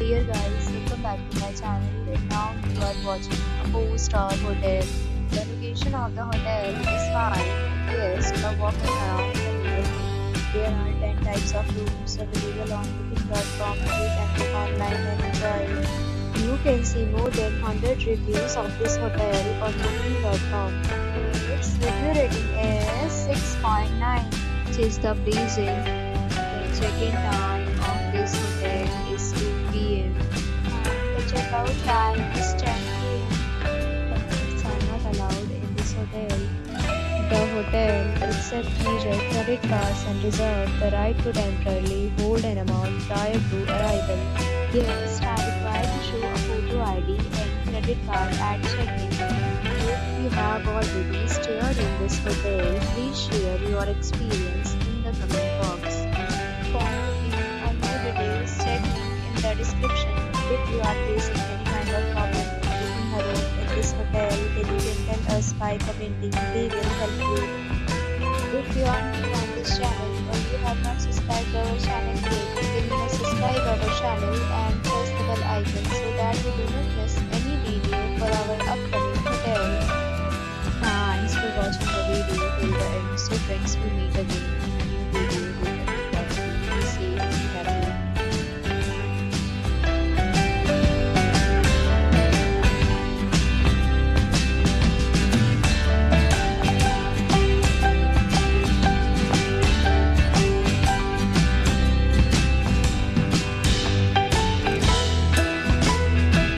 dear guys, welcome back to my channel and now you are watching a 4-star hotel. The location of the hotel is fine. Guests are walking around the neighborhood. There are 10 types of rooms available on booking.com. You can book online and enjoy it. You can see more than 100 reviews of this hotel on booking.com. Its review rating is 6.9, which is the pleasing. The check-in time of this hotel is 2 p.m. and the checkout time is 10 p.m. Pets are not allowed in this hotel. The hotel accepts major credit cards and reserves the right to temporarily hold an amount prior to arrival. Guests are required to show a photo ID and credit card at check-in. If you have already stayed in this hotel, please share your experience in the comment box. For booking or more details, check link in the description. If you are facing any kind of problem booking a room in this hotel, then you can tell us by commenting. We will help you. If you are new on this channel or you have not subscribed our channel yet, then you must subscribe our channel and press the bell icon so that you do not miss